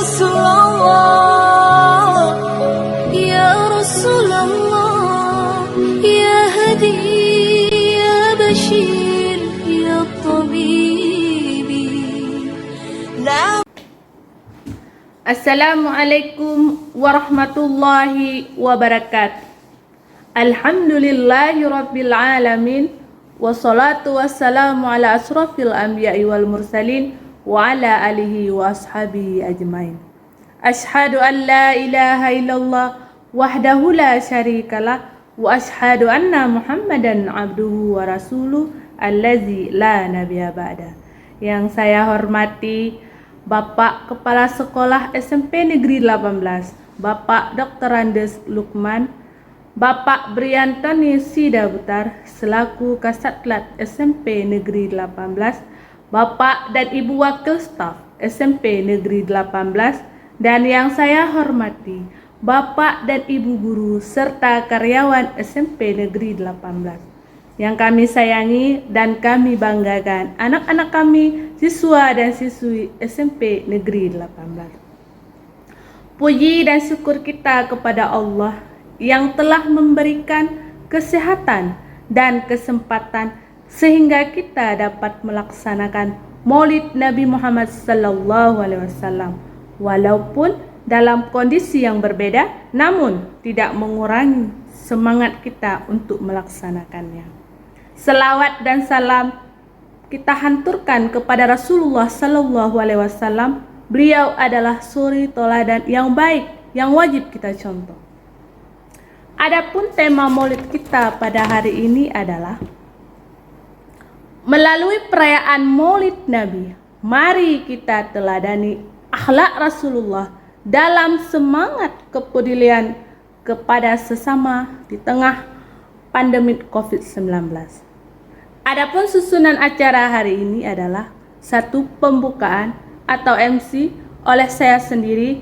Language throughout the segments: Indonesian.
رسول الله يا رسول الله يا هدي يا بشير يا طبيبي Assalamualaikum warahmatullahi wabarakatuh. Alhamdulillahi rabbil alamin. Wassalatu wassalamu ala asrafil anbiya'i wal mursalin wa ala alihi wa ashabihi ajmain. Ashhadu an la ilaha illallah wahdahu la syarikalah wa ashhadu anna Muhammadan abduhu wa rasuluh allazi la nabiyya ba'da. Yang saya hormati Bapak Kepala Sekolah SMP Negeri 18, Bapak Dr. Andes Lukman, Bapak Briantoni Sidabutar selaku Kasatlat SMP Negeri 18, Bapak dan Ibu Wakil Staf SMP Negeri 18, dan yang saya hormati Bapak dan Ibu Guru serta karyawan SMP Negeri 18. Yang kami sayangi dan kami banggakan anak-anak kami, siswa dan siswi SMP Negeri 18. Puji dan syukur kita kepada Allah yang telah memberikan kesehatan dan kesempatan sehingga kita dapat melaksanakan Maulid Nabi Muhammad SAW, walaupun dalam kondisi yang berbeda, namun tidak mengurangi semangat kita untuk melaksanakannya. Selawat dan salam kita hanturkan kepada Rasulullah SAW. Beliau adalah suri teladan yang baik yang wajib kita contoh. Adapun tema Maulid kita pada hari ini adalah melalui perayaan Maulid Nabi, mari kita teladani akhlak Rasulullah dalam semangat kepedulian kepada sesama di tengah pandemi COVID-19. Adapun susunan acara hari ini adalah satu pembukaan atau MC oleh saya sendiri.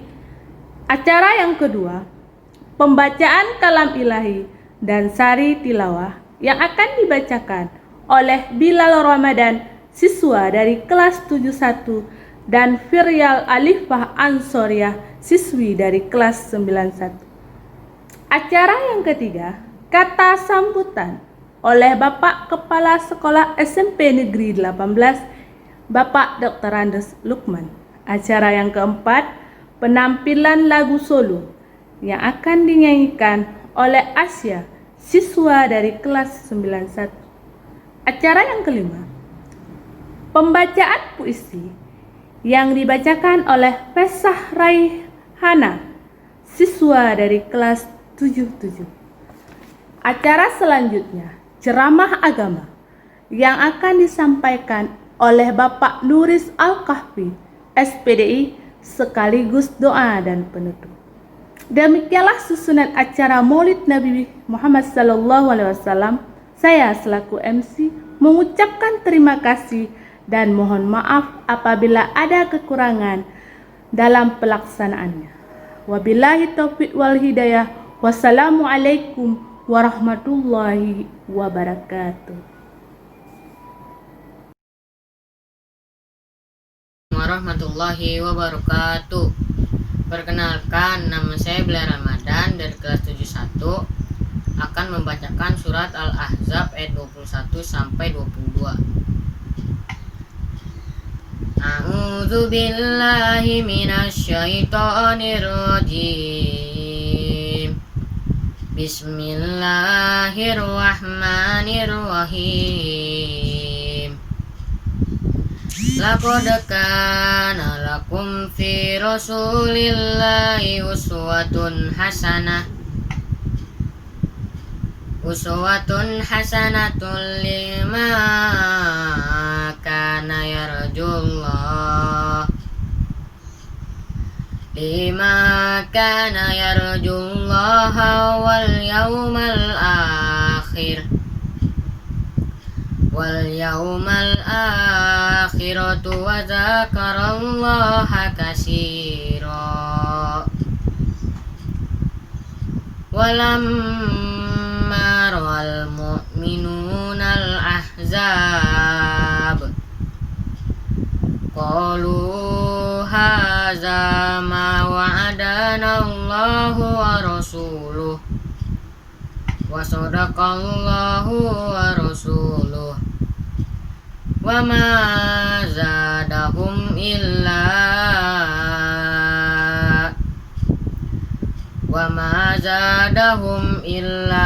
Acara yang kedua, pembacaan kalam ilahi dan sari tilawah yang akan dibacakan oleh Bilal Ramadan, siswa dari kelas 71, dan Firyal Alifah Ansoriah, siswi dari kelas 91. Acara yang ketiga, kata sambutan oleh Bapak Kepala Sekolah SMP Negeri 18, Bapak Dr. Andes Lukman. Acara yang keempat, penampilan lagu solo yang akan dinyanyikan oleh Asya, siswa dari kelas 91. Acara yang kelima, pembacaan puisi yang dibacakan oleh Fesah Raihana, siswa dari kelas 77. Acara selanjutnya, ceramah agama yang akan disampaikan oleh Bapak Nuris Al-Kahfi, SPDI, sekaligus doa dan penutup. Demikianlah susunan acara Maulid Nabi Muhammad SAW. Saya selaku MC mengucapkan terima kasih dan mohon maaf apabila ada kekurangan dalam pelaksanaannya. Wabillahi taufiq wal hidayah. Wassalamualaikum warahmatullahi wabarakatuh. Warahmatullahi wabarakatuh. Perkenalkan, nama saya Bilal Ramadan dari kelas 71, akan membacakan surat Al-Ahzab ayat 21 sampai 22. A'udzu billahi minasyaitonir rajim. Bismillahirrahmanirrahim. Laqad kana lakum fi rasulillahi uswatun hasanatun liman kana yarjullaha wal yawmal akhiratu wa dzakarallaha katsira. Walamma ra'al mu'minuna al-ahzab qalu hadza ma wa'adana Allahu wa rasuluh wa sadaqallahu wa rasuluh wa ma zadahum illa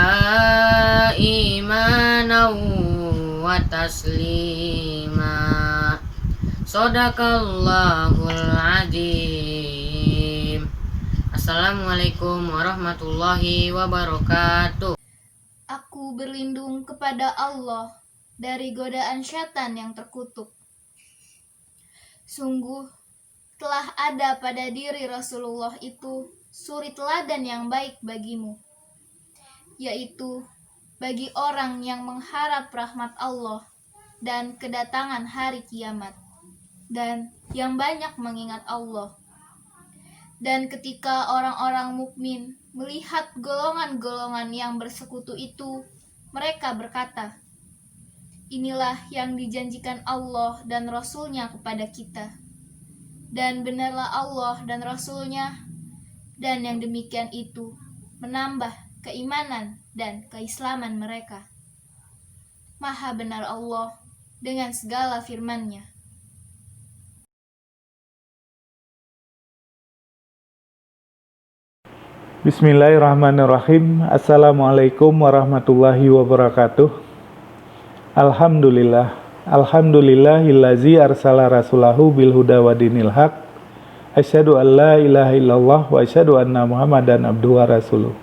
imanan wa taslima. Shadaqallahul azim. Assalamualaikum warahmatullahi wabarakatuh. Aku berlindung kepada Allah dari godaan syaitan yang terkutuk. Sungguh telah ada pada diri Rasulullah itu suri teladan yang baik bagimu, yaitu bagi orang yang mengharap rahmat Allah dan kedatangan hari kiamat, dan yang banyak mengingat Allah. Dan ketika orang-orang mukmin melihat golongan-golongan yang bersekutu itu, mereka berkata, inilah yang dijanjikan Allah dan Rasul-Nya kepada kita. Dan benarlah Allah dan Rasul-Nya, dan yang demikian itu menambah keimanan dan keislaman mereka. Maha benar Allah dengan segala firman-Nya. Bismillahirrahmanirrahim. Assalamualaikum warahmatullahi wabarakatuh. Alhamdulillahillazi arsala rasulahu bil huda wa dinil haq. Asyhadu an la ilaha illallah wa asyhadu anna Muhammadan abduhu wa rasuluh.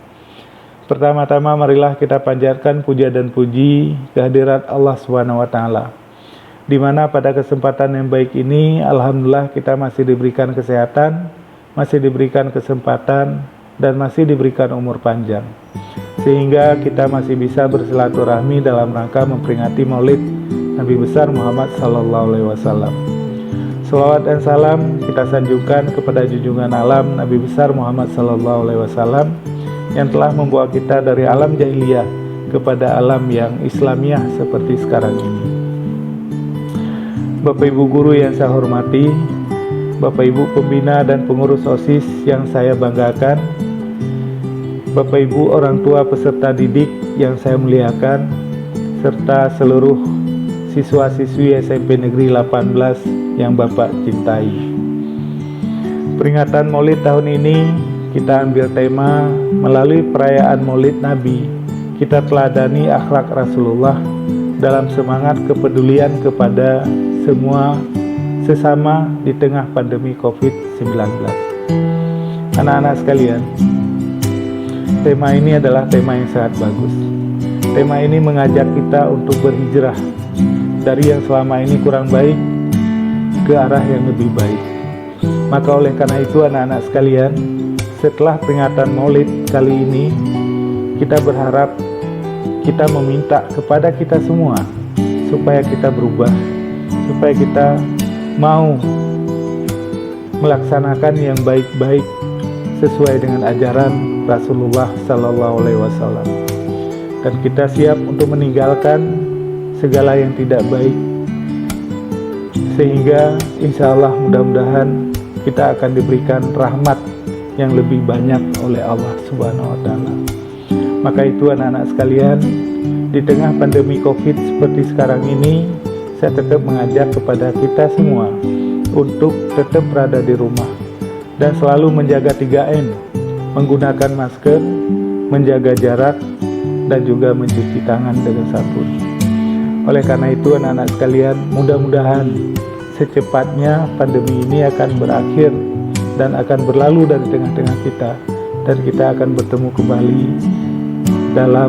Pertama-tama marilah kita panjatkan puja dan puji kehadirat Allah Subhanahu wa taala. Di mana pada kesempatan yang baik ini alhamdulillah kita masih diberikan kesehatan, masih diberikan kesempatan dan masih diberikan umur panjang, sehingga kita masih bisa bersilaturahmi dalam rangka memperingati Maulid Nabi besar Muhammad sallallahu alaihi wasallam. Shalawat dan salam kita sanjungkan kepada junjungan alam Nabi besar Muhammad sallallahu alaihi wasallam yang telah membawa kita dari alam jahiliyah kepada alam yang Islamiah seperti sekarang ini. Bapak Ibu guru yang saya hormati, Bapak Ibu pembina dan pengurus OSIS yang saya banggakan, Bapak Ibu orang tua peserta didik yang saya muliakan, serta seluruh siswa-siswi SMP Negeri 18 yang Bapak cintai. Peringatan Maulid tahun ini kita ambil tema melalui perayaan Maulid Nabi, kita teladani akhlak Rasulullah dalam semangat kepedulian kepada semua sesama di tengah pandemi COVID-19. Anak-anak sekalian, tema ini adalah tema yang sangat bagus. Tema ini mengajak kita untuk berhijrah dari yang selama ini kurang baik ke arah yang lebih baik. Maka oleh karena itu anak-anak sekalian, setelah peringatan Maulid kali ini, kita berharap, kita meminta kepada kita semua supaya kita berubah, supaya kita mau melaksanakan yang baik-baik sesuai dengan ajaran Rasulullah Sallallahu Alaihi Wasallam, dan kita siap untuk meninggalkan segala yang tidak baik, sehingga insya Allah mudah-mudahan kita akan diberikan rahmat yang lebih banyak oleh Allah Subhanahu Wa Taala. Maka itu anak-anak sekalian, di tengah pandemi COVID seperti sekarang ini, saya tetap mengajak kepada kita semua untuk tetap berada di rumah dan selalu menjaga 3M, menggunakan masker, menjaga jarak, dan juga mencuci tangan dengan sabun. Oleh karena itu anak-anak sekalian, mudah-mudahan secepatnya pandemi ini akan berakhir dan akan berlalu dari tengah-tengah kita, dan kita akan bertemu kembali dalam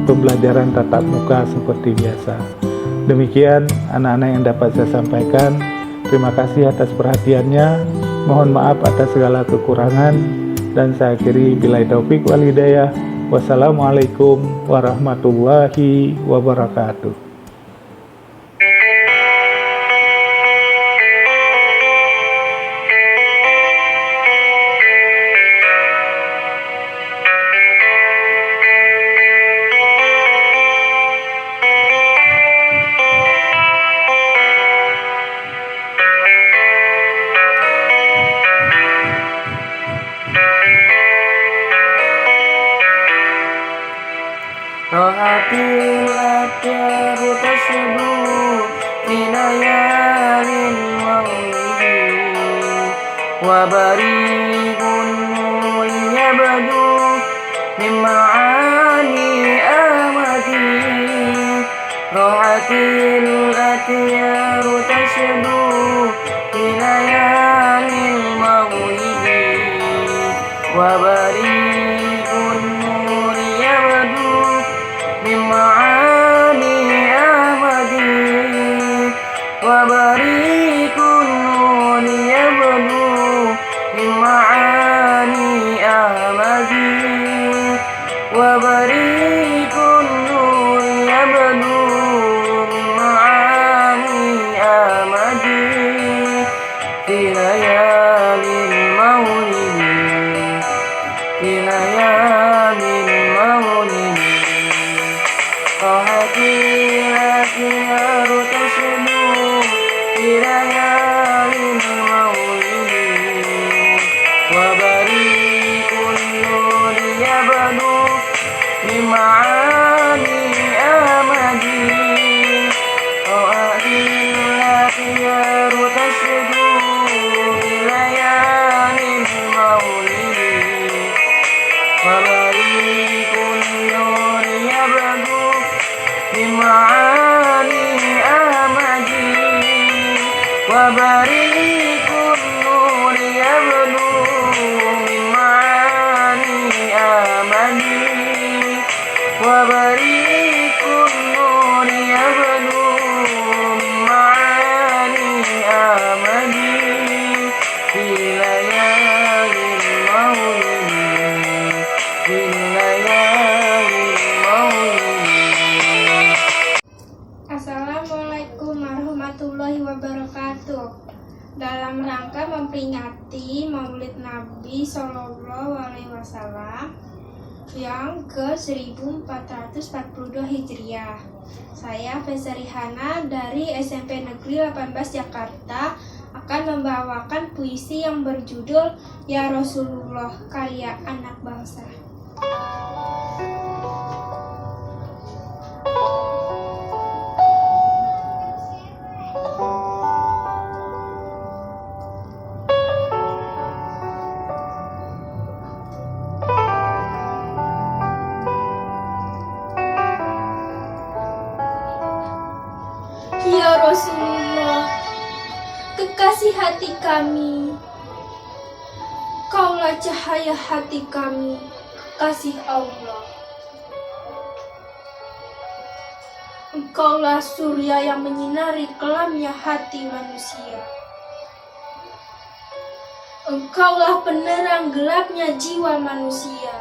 pembelajaran tatap muka seperti biasa. Demikian anak-anak yang dapat saya sampaikan. Terima kasih atas perhatiannya. Mohon maaf atas segala kekurangan, dan saya akhiri billahi taufik wal hidayah. Wassalamualaikum warahmatullahi wabarakatuh. وبريق النور يبدو من معاني آمدي روحت الأطيار تشدو في ليالي المولد وبريق النور يبدو من معاني آمدي وبريق النور يبدو من معاني أحمدي وبريق النور يبدو من معاني أحمدي في ليالي المولد في ليالي المولد طاحت الأطيار تشدو في ليالي المولد وبريق النور يبدو من معاني آمدي طاحت الأطيار تشدو في ليالي المولد وبريق النور يبدو من معاني أحمدي وبريق النور يبدو من معاني أحمدي وبريق النور يبدو من معاني أحمدي في ليالي المولد في ليالي المولد. Assalamualaikum warahmatullahi wabarakatuh. Dalam rangka memperingati Maulid Nabi Shallallahu Alaihi Wasallam yang ke-1442 Hijriah, saya Fesari Hana dari SMP Negeri 18 Jakarta akan membawakan puisi yang berjudul Ya Rasulullah, karya anak bangsa. Ya Rasulullah, kekasih hati kami, Kaulah cahaya hati kami, kekasih Allah. Engkaulah surya yang menyinari kelamnya hati manusia. Engkaulah penerang gelapnya jiwa manusia.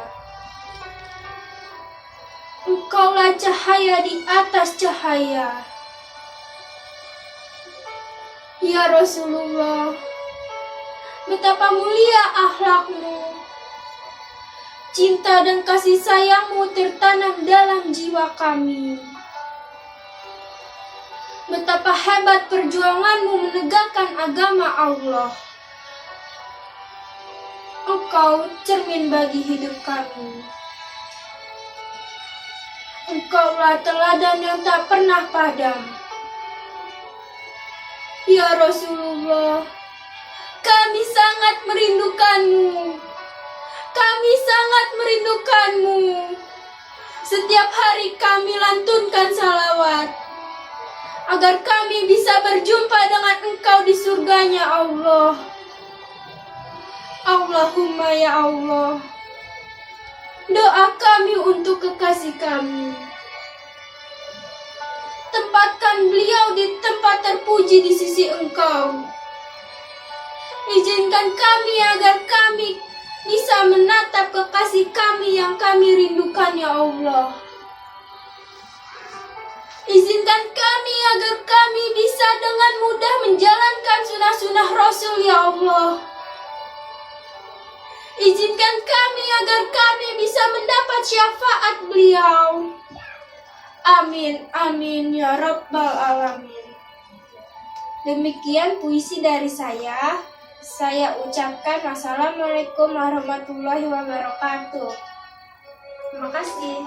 Engkaulah cahaya di atas cahaya. Ya Rasulullah, betapa mulia akhlakmu. Cinta dan kasih sayangmu tertanam dalam jiwa kami. Betapa hebat perjuanganmu menegakkan agama Allah. Engkau cermin bagi hidup kami. Engkaulah teladan yang tak pernah padam. Ya Rasulullah, kami sangat merindukanmu. Kami sangat merindukanmu. Setiap hari kami lantunkan salawat agar kami bisa berjumpa dengan Engkau di surganya Allah. Allahumma ya Allah, doa kami untuk kekasih kami. Tempatkan beliau di tempat terpuji di sisi Engkau. Izinkan kami agar kami bisa menatap kekasih kami yang kami rindukan ya Allah. Izinkan kami agar kami bisa dengan mudah menjalankan sunah-sunah Rasul ya Allah. Izinkan kami agar kami bisa mendapat syafaat beliau. Amin, amin ya Rabbal Alamin. Demikian puisi dari saya. Saya ucapkan wassalamualaikum warahmatullahi wabarakatuh. Terima kasih.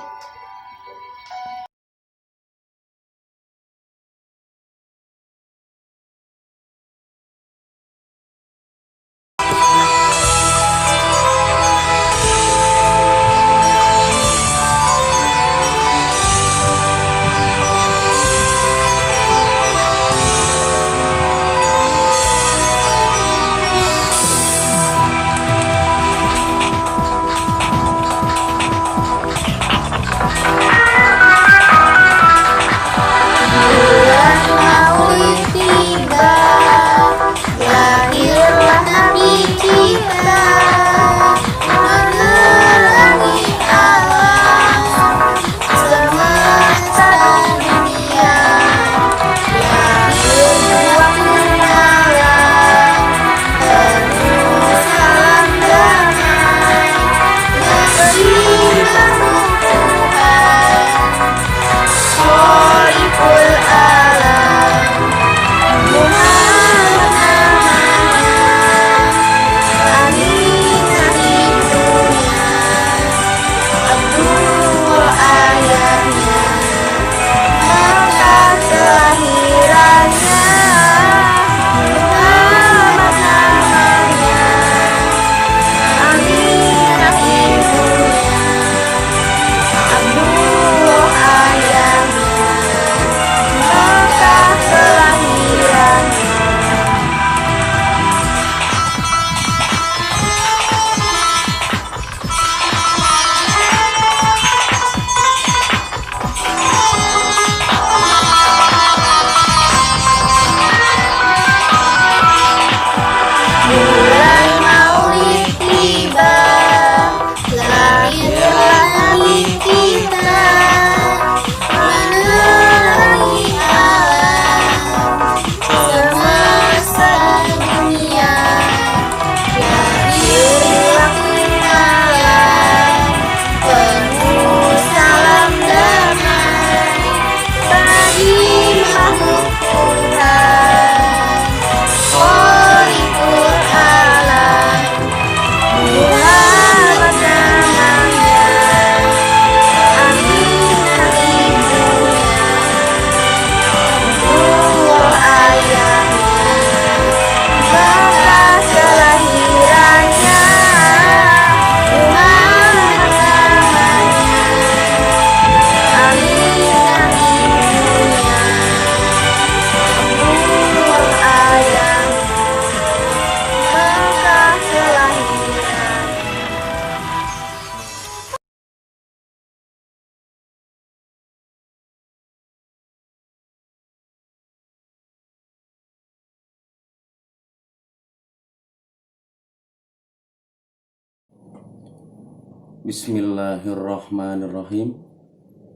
Bismillahirrahmanirrahim.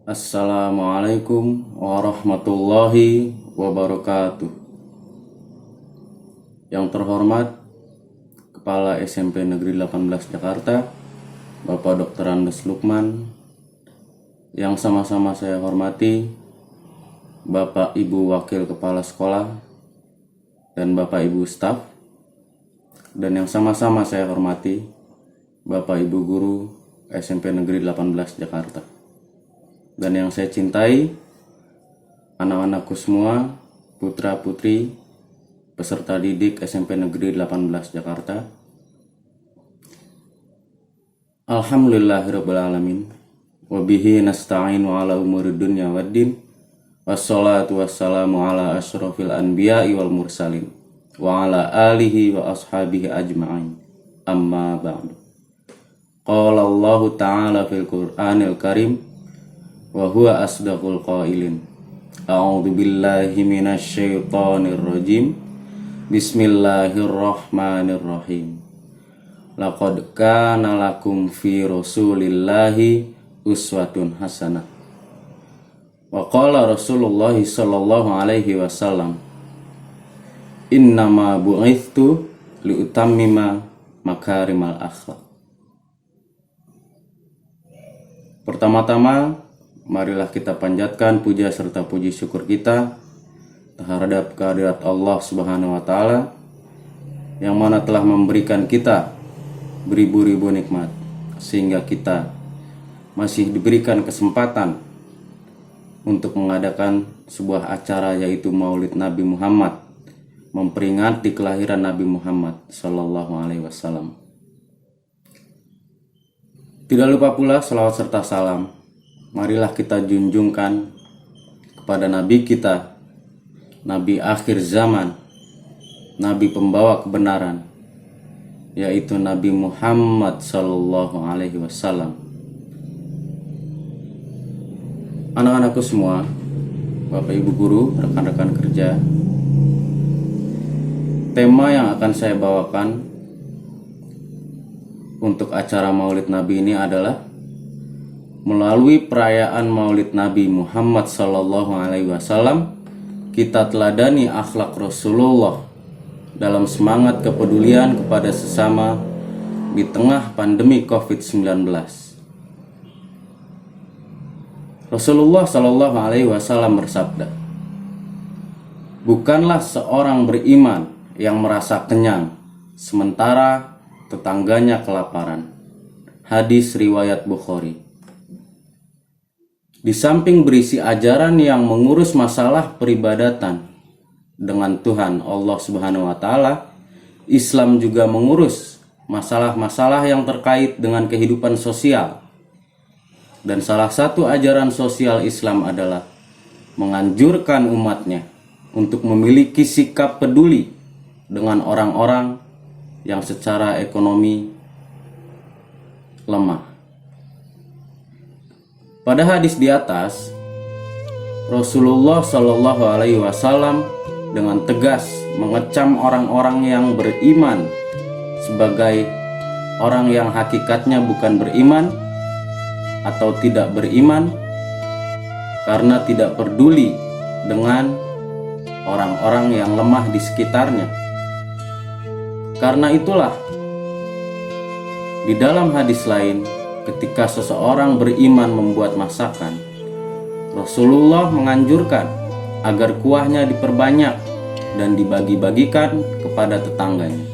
Assalamualaikum warahmatullahi wabarakatuh. Yang terhormat Kepala SMP Negeri 18 Jakarta, Bapak Dr. Andes Lukman. Yang sama-sama saya hormati Bapak Ibu Wakil Kepala Sekolah dan Bapak Ibu Staf. Dan yang sama-sama saya hormati Bapak Ibu Guru SMP Negeri 18 Jakarta. Dan yang saya cintai anak-anakku semua, putra-putri peserta didik SMP Negeri 18 Jakarta. Alhamdulillahirabbil alamin. Wa bihi nasta'inu ala umuri dunya waddin. Wassalatu wassalamu ala asyrafil anbiya'i wal mursalin wa ala alihi wa ashabihi ajma'in. Amma ba'du. Qala Allah Ta'ala fil Qur'anil Karim wa huwa asdaqul qailin. A'udzu billahi minasy syaithanir rajim. Bismillahirrahmanirrahim. Laqad kana lakum fi Rasulillahi uswatun hasanah. Wa qala Rasulullah sallallahu alaihi wasallam, innama bu'ithtu liutammima makarimal akhlaq. Pertama-tama, marilah kita panjatkan puja serta puji syukur kita terhadap kehadirat Allah Subhanahu wa Ta'ala yang mana telah memberikan kita beribu-ribu nikmat sehingga kita masih diberikan kesempatan untuk mengadakan sebuah acara, yaitu Maulid Nabi Muhammad, memperingati kelahiran Nabi Muhammad Sallallahu Alaihi Wasallam. Tidak lupa pula salawat serta salam marilah kita junjungkan kepada Nabi kita, Nabi akhir zaman, Nabi pembawa kebenaran, yaitu Nabi Muhammad Sallallahu Alaihi Wasallam. Anak-anakku semua, Bapak Ibu Guru, rekan-rekan kerja, tema yang akan saya bawakan untuk acara Maulid Nabi ini adalah melalui perayaan Maulid Nabi Muhammad Sallallahu Alaihi Wasallam, kita teladani akhlak Rasulullah dalam semangat kepedulian kepada sesama di tengah pandemi COVID-19. Rasulullah Sallallahu Alaihi Wasallam bersabda, bukanlah seorang beriman yang merasa kenyang sementara tetangganya kelaparan. Hadis riwayat Bukhari. Di samping berisi ajaran yang mengurus masalah peribadatan dengan Tuhan Allah Subhanahu wa Ta'ala, Islam juga mengurus masalah-masalah yang terkait dengan kehidupan sosial. Dan salah satu ajaran sosial Islam adalah menganjurkan umatnya untuk memiliki sikap peduli dengan orang-orang yang secara ekonomi lemah. Pada hadis di atas, Rasulullah Shallallahu Alaihi Wasallam dengan tegas mengecam orang-orang yang beriman sebagai orang yang hakikatnya bukan beriman atau tidak beriman karena tidak peduli dengan orang-orang yang lemah di sekitarnya. Karena itulah, di dalam hadis lain, ketika seseorang beriman membuat masakan, Rasulullah menganjurkan agar kuahnya diperbanyak dan dibagi-bagikan kepada tetangganya.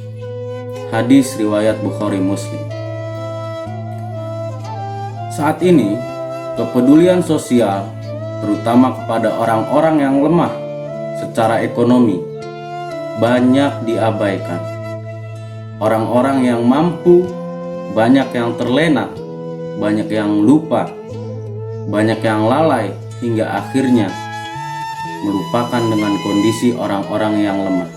Hadis riwayat Bukhari Muslim. Saat ini, kepedulian sosial, terutama kepada orang-orang yang lemah secara ekonomi, banyak diabaikan. Orang-orang yang mampu banyak yang terlena, banyak yang lupa, banyak yang lalai, hingga akhirnya melupakan dengan kondisi orang-orang yang lemah.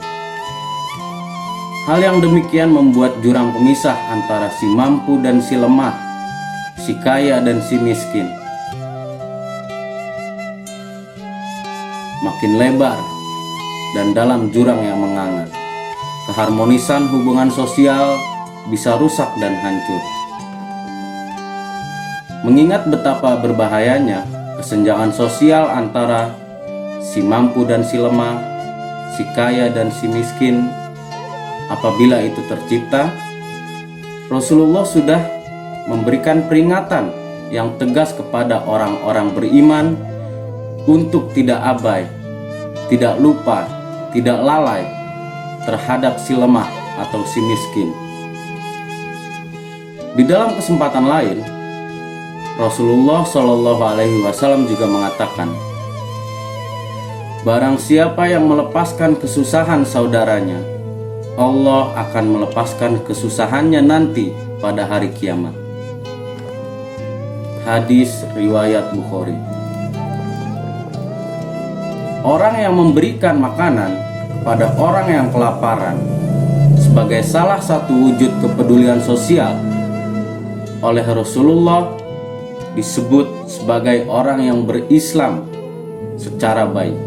Hal yang demikian membuat jurang pemisah antara si mampu dan si lemah, si kaya dan si miskin, makin lebar dan dalam jurang yang menganga. Keharmonisan hubungan sosial bisa rusak dan hancur. mengingat betapa berbahayanya kesenjangan sosial antara si mampu dan si lemah, si kaya dan si miskin. Apabila itu tercipta, Rasulullah sudah memberikan peringatan yang tegas kepada orang-orang beriman untuk tidak abai, tidak lupa, tidak lalai terhadap si lemah atau si miskin. Di dalam kesempatan lain, Rasulullah Shallallahu Alaihi Wasallam juga mengatakan, barang siapa yang melepaskan kesusahan saudaranya, Allah akan melepaskan kesusahannya nanti pada hari kiamat. Hadis riwayat Bukhari. Orang yang memberikan makanan pada orang yang kelaparan sebagai salah satu wujud kepedulian sosial oleh Rasulullah disebut sebagai orang yang berislam secara baik.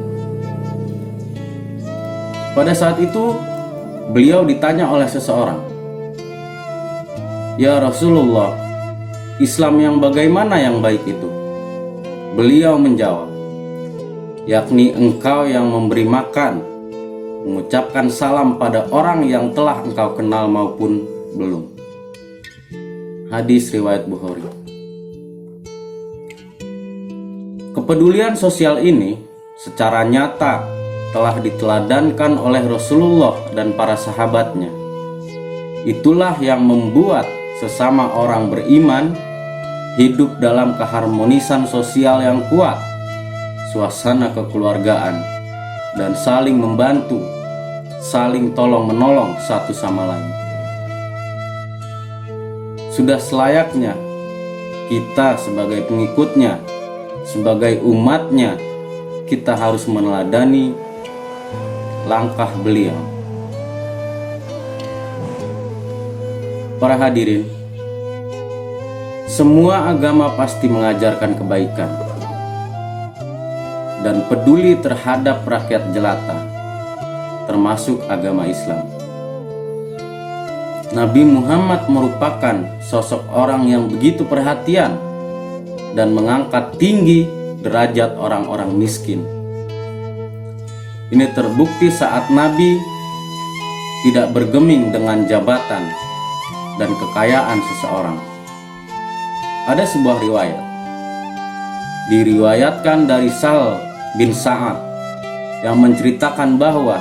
Pada saat itu beliau ditanya oleh seseorang, "Ya Rasulullah, Islam yang bagaimana yang baik itu?" Beliau menjawab, "Yakni engkau yang memberi makan, mengucapkan salam pada orang yang telah engkau kenal maupun belum." Hadis riwayat Bukhari. Kepedulian sosial ini secara nyata telah diteladankan oleh Rasulullah dan para sahabatnya. Itulah yang membuat sesama orang beriman hidup dalam keharmonisan sosial yang kuat, suasana kekeluargaan, dan saling membantu, saling tolong-menolong satu sama lain. Sudah selayaknya kita sebagai pengikutnya, sebagai umatnya, kita harus meneladani langkah beliau. Para hadirin, semua agama pasti mengajarkan kebaikan dan peduli terhadap rakyat jelata, termasuk agama Islam. Nabi Muhammad merupakan sosok orang yang begitu perhatian dan mengangkat tinggi derajat orang-orang miskin. Ini terbukti saat Nabi tidak bergeming dengan jabatan dan kekayaan seseorang. Ada sebuah riwayat, diriwayatkan dari Sahl bin Sa'ad, yang menceritakan bahwa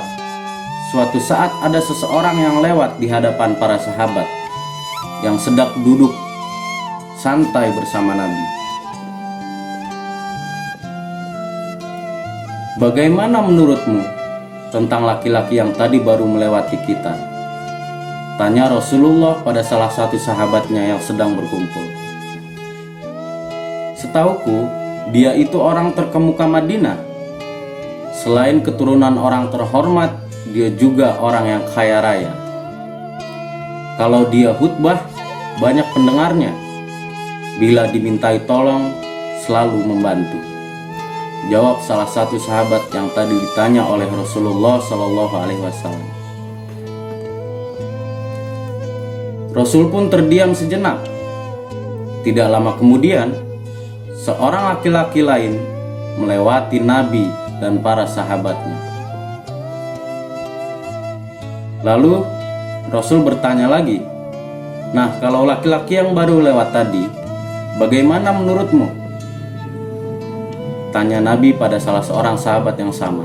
suatu saat ada seseorang yang lewat di hadapan para sahabat yang sedang duduk santai bersama Nabi. "Bagaimana menurutmu tentang laki-laki yang tadi baru melewati kita?" tanya Rasulullah pada salah satu sahabatnya yang sedang berkumpul. "Setauku, dia itu orang terkemuka Madinah. Selain keturunan orang terhormat, dia juga orang yang kaya raya. Kalau dia khutbah, banyak pendengarnya. Bila dimintai tolong, selalu membantu," jawab salah satu sahabat yang tadi ditanya oleh Rasulullah Shallallahu Alaihi Wasallam. Rasul pun terdiam sejenak. Tidak lama kemudian, seorang laki-laki lain melewati Nabi dan para sahabatnya. Lalu Rasul bertanya lagi, "Nah, kalau laki-laki yang baru lewat tadi, bagaimana menurutmu?" tanya Nabi pada salah seorang sahabat yang sama.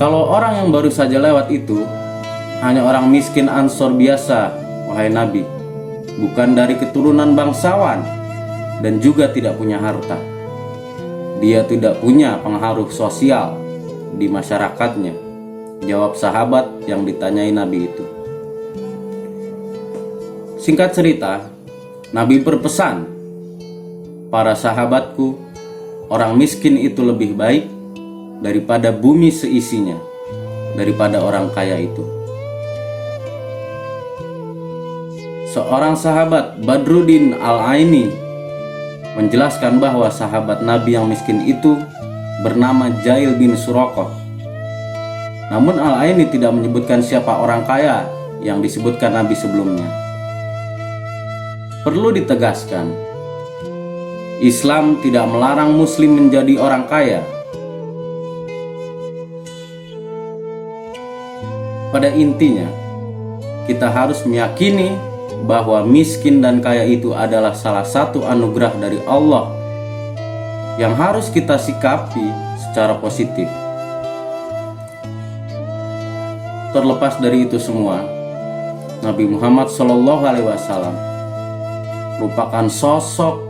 "Kalau orang yang baru saja lewat itu hanya orang miskin Ansor biasa, wahai Nabi, bukan dari keturunan bangsawan dan juga tidak punya harta. Dia tidak punya pengaruh sosial di masyarakatnya," jawab sahabat yang ditanyai Nabi itu. Singkat cerita, Nabi berpesan, "Para sahabatku, orang miskin itu lebih baik daripada bumi seisinya, daripada orang kaya itu." Seorang sahabat, Badruddin Al-Aini, menjelaskan bahwa sahabat Nabi yang miskin itu bernama Jail bin Suraqah. Namun Al-Aini tidak menyebutkan siapa orang kaya yang disebutkan Nabi sebelumnya. perlu ditegaskan, Islam tidak melarang Muslim menjadi orang kaya. Pada intinya, kita harus meyakini bahwa miskin dan kaya itu adalah salah satu anugerah dari Allah yang harus kita sikapi secara positif. Terlepas dari itu semua, Nabi Muhammad SAW merupakan sosok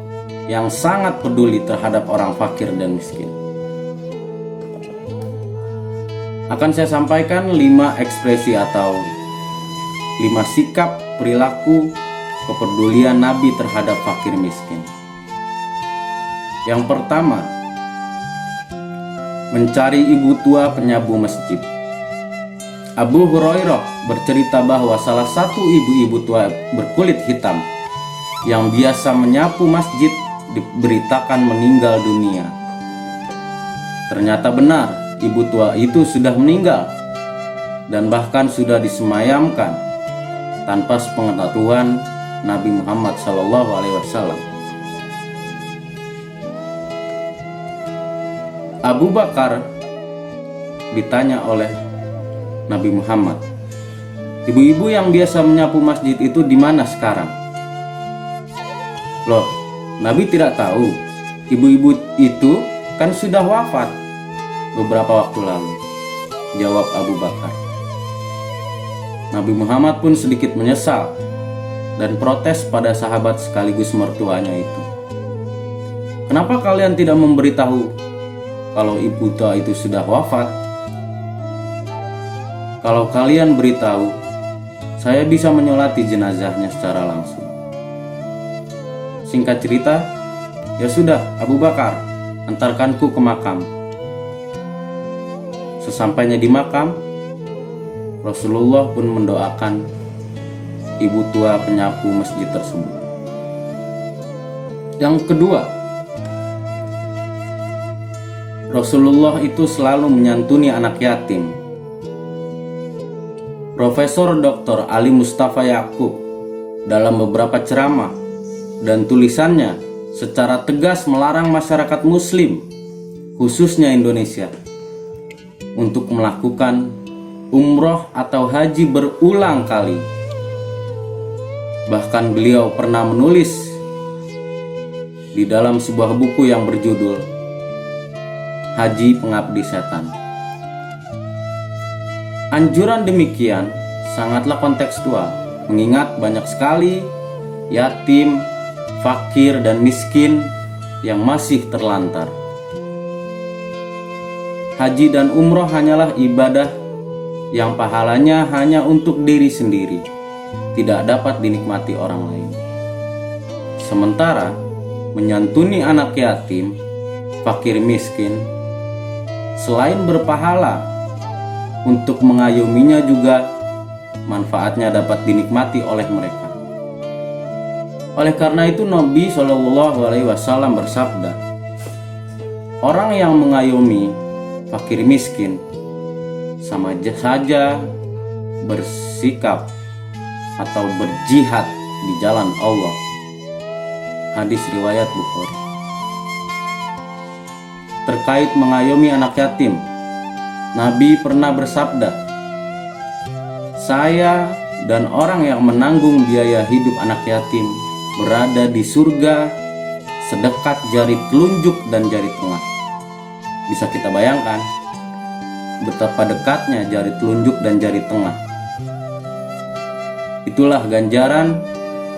yang sangat peduli terhadap orang fakir dan miskin. Akan saya sampaikan 5 ekspresi atau 5 sikap perilaku kepedulian Nabi terhadap fakir miskin. Yang pertama, mencari ibu tua penyapu masjid. Abu Hurairah bercerita bahwa salah satu ibu-ibu tua berkulit hitam yang biasa menyapu masjid diberitakan meninggal dunia. Ternyata benar, ibu tua itu sudah meninggal dan bahkan sudah disemayamkan tanpa sepengetahuan Nabi Muhammad SAW. Abu Bakar ditanya oleh Nabi Muhammad, ibu-ibu yang biasa menyapu masjid itu di mana sekarang? Loh, Nabi tidak tahu. Ibu-ibu itu kan sudah wafat beberapa waktu lalu, jawab Abu Bakar. Nabi Muhammad pun sedikit menyesal dan protes pada sahabat sekaligus mertuanya itu. Kenapa kalian tidak memberitahu kalau ibu tua itu sudah wafat? Kalau kalian beritahu, saya bisa menyolati jenazahnya secara langsung. Singkat cerita, ya sudah Abu Bakar, antarkanku ke makam. Sesampainya di makam, Rasulullah pun mendoakan ibu tua penyapu masjid tersebut. Yang kedua, Rasulullah itu selalu menyantuni anak yatim. Profesor Dr. Ali Mustafa Yakub dalam beberapa ceramah dan tulisannya secara tegas melarang masyarakat Muslim, khususnya Indonesia, untuk melakukan umroh atau haji berulang kali. Bahkan beliau pernah menulis di dalam sebuah buku yang berjudul Haji Pengabdi Setan. Anjuran demikian sangatlah kontekstual, mengingat banyak sekali yatim, fakir, dan miskin yang masih terlantar. Haji dan umroh hanyalah ibadah yang pahalanya hanya untuk diri sendiri, tidak dapat dinikmati orang lain. Sementara menyantuni anak yatim, fakir miskin, selain berpahala, untuk mengayominya juga manfaatnya dapat dinikmati oleh mereka. Oleh karena itu Nabi SAW bersabda, orang yang mengayomi fakir miskin sama saja bersikap atau berjihad di jalan Allah. Hadis riwayat Bukhari. Terkait mengayomi anak yatim, Nabi pernah bersabda, saya dan orang yang menanggung biaya hidup anak yatim berada di surga sedekat jari telunjuk dan jari tengah. Bisa kita bayangkan betapa dekatnya jari telunjuk dan jari tengah. Itulah ganjaran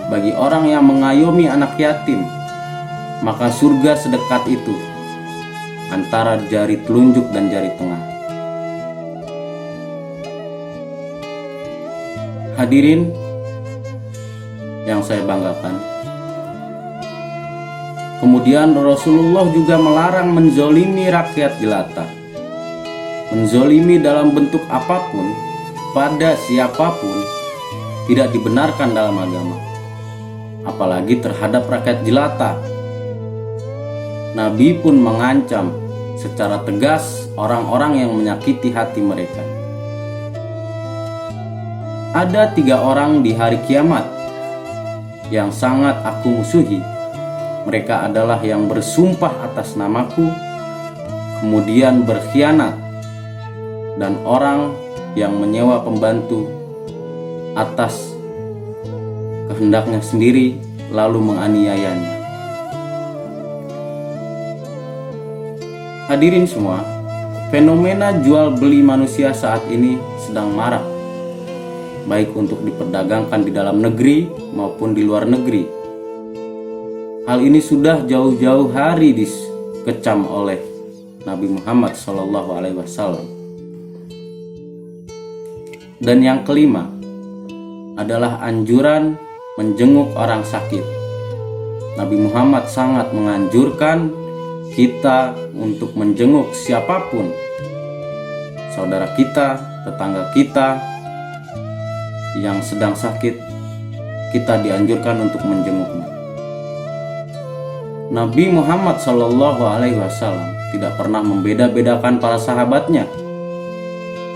bagi orang yang mengayomi anak yatim, maka surga sedekat itu antara jari telunjuk dan jari tengah. Hadirin yang saya banggakan, kemudian Rasulullah juga melarang menzolimi rakyat jelata. Menzolimi dalam bentuk apapun pada siapapun tidak dibenarkan dalam agama, apalagi terhadap rakyat jelata. Nabi pun mengancam secara tegas orang-orang yang menyakiti hati mereka. Ada 3 orang di hari kiamat yang sangat aku musuhi. Mereka adalah yang bersumpah atas namaku, kemudian berkhianat, dan orang yang menyewa pembantu atas kehendaknya sendiri lalu menganiayanya. Hadirin semua, fenomena jual beli manusia saat ini sedang marak, baik untuk diperdagangkan di dalam negeri maupun di luar negeri. Hal ini sudah jauh-jauh hari dikecam oleh Nabi Muhammad SAW. Dan yang kelima adalah anjuran menjenguk orang sakit. Nabi Muhammad sangat menganjurkan kita untuk menjenguk siapapun, saudara kita, tetangga kita yang sedang sakit, kita dianjurkan untuk menjenguknya. Nabi Muhammad SAW tidak pernah membeda-bedakan para sahabatnya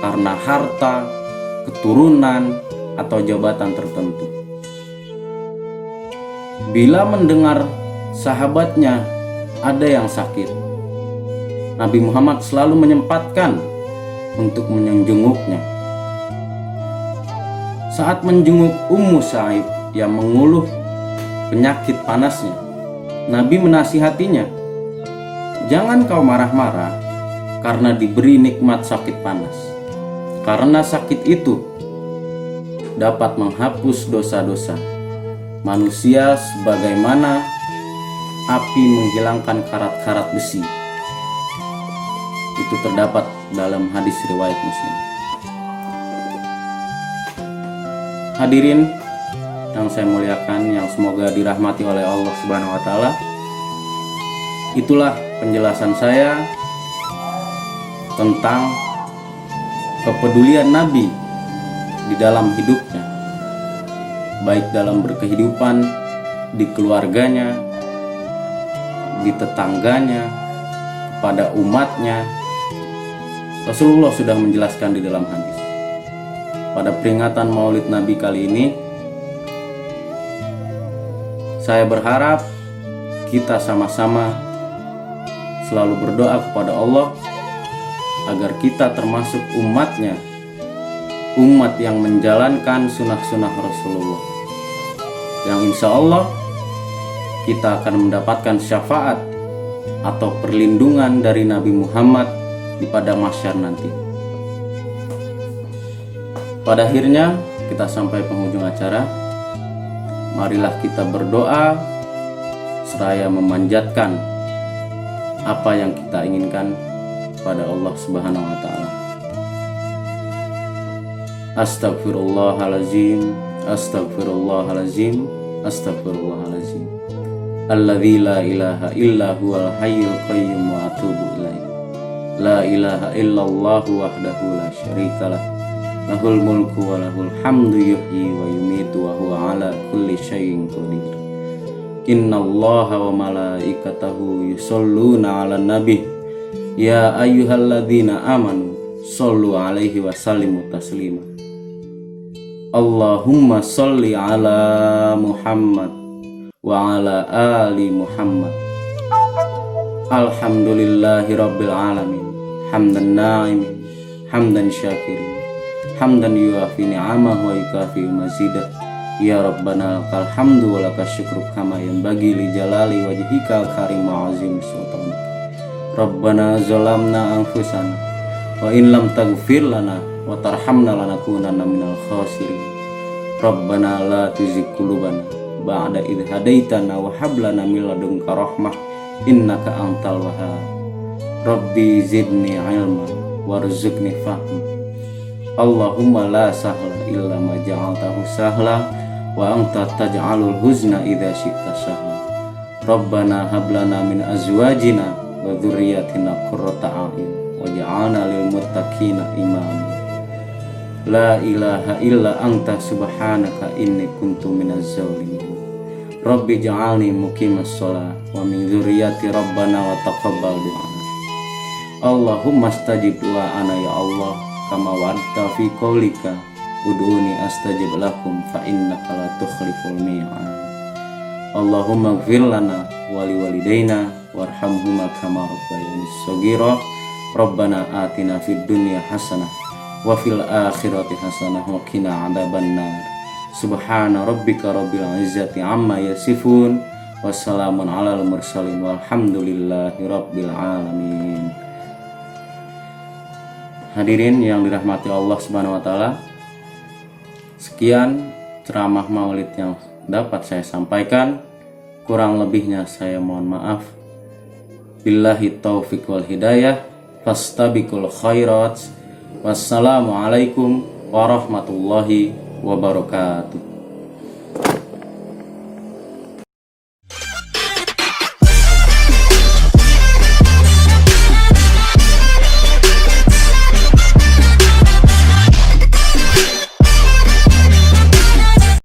karena harta, keturunan, atau jabatan tertentu. Bila mendengar sahabatnya ada yang sakit, Nabi Muhammad selalu menyempatkan untuk menjenguknya. Saat menjenguk Ummu Sa'ib yang mengeluh penyakit panasnya, Nabi menasihatinya, "Jangan kau marah-marah karena diberi nikmat sakit panas, karena sakit itu dapat menghapus dosa-dosa manusia sebagaimana api menghilangkan karat-karat besi." Itu terdapat dalam hadis riwayat Muslim. Hadirin yang saya muliakan, yang semoga dirahmati oleh Allah Subhanahu wa taala. Itulah penjelasan saya tentang kepedulian Nabi di dalam hidupnya, baik dalam berkehidupan, di keluarganya, di tetangganya, kepada umatnya. Rasulullah sudah menjelaskan di dalam hadis. Pada peringatan Maulid Nabi kali ini, saya berharap kita sama-sama selalu berdoa kepada Allah agar kita termasuk umatnya, umat yang menjalankan sunnah-sunnah Rasulullah, yang insya Allah kita akan mendapatkan syafaat atau perlindungan dari Nabi Muhammad di padang mahsyar nanti. Pada akhirnya kita sampai penghujung acara. Marilah kita berdoa seraya memanjatkan apa yang kita inginkan pada Allah Subhanahu wa taala. Astagfirullahalazim, astagfirullahalazim, astagfirullahalazim. Alladzi la ilaha illa huwal hayyul qayyum wa atubu ilaih. La ilaha illallah wahdahu la syarikalah. Lahul mulku wa lahul hamdu yuhyi wa yumitu wa huwa ala kulli syai'in qadir. Innallaha wa malaikatahu yusholluna 'alan nabi. Ya ayyuhalladzina amanu shollu 'alaihi wa sallimu taslima. Allahumma sholli 'ala Muhammad wa 'ala ali Muhammad. Alhamdulillahi rabbil alamin. Hamdan na'imin, hamdan syakirin, hamdan yuafi ni'amahu wa yukafi mazidah. Ya Rabbana lakal hamdu wa lakal syukru kama yanbaghi li jalali wajhika karim wa azim sultanik. Rabbana zalamna anfusana wa in lam taghfir lana wa tarhamna lanakunanna minal khasirin. Rabbana la tuzigh qulubana ba'da idh hadaitana wa hab lana min ladunka rahmah innaka antal wahhab. Rabbi zidni ilma warzuqni fahma. Allahumma la sahla illa ma ja'altahu sahla wa anta taj'alul huzna idza syi'ta sahla. Rabbana hab lana min azwajina wa dzurriyyatina qurrata a'yun waj'alna lil muttaqina imama. La ilaha illa anta subhanaka inni kuntu minaz zalimin. Rabbi ja'alni muqimas shalah wa min dzurriyyati rabbana wa taqabbal du'a. Allahumma astajib du'ana ya Allah kama wa'adta fi qaulika ud'uni astajib lakum fa innaka la tukhliful mi'ad. Allahumma ighfir lana wa liwalidayna warhamhuma kama rabbayani shaghira. Rabbana atina fid dunya hasanah wa fil akhirati hasanah wa qina adzabannar. Subhana rabbika rabbil izzati amma yasifun. Wassalamun alal mursalin walhamdulillahi rabbil alamin. Hadirin yang dirahmati Allah Subhanahu wa taala, sekian ceramah Maulid yang dapat saya sampaikan. Kurang lebihnya saya mohon maaf. Billahi taufiq wal hidayah. Fastabiqul khairat. Wassalamualaikum warahmatullahi wabarakatuh.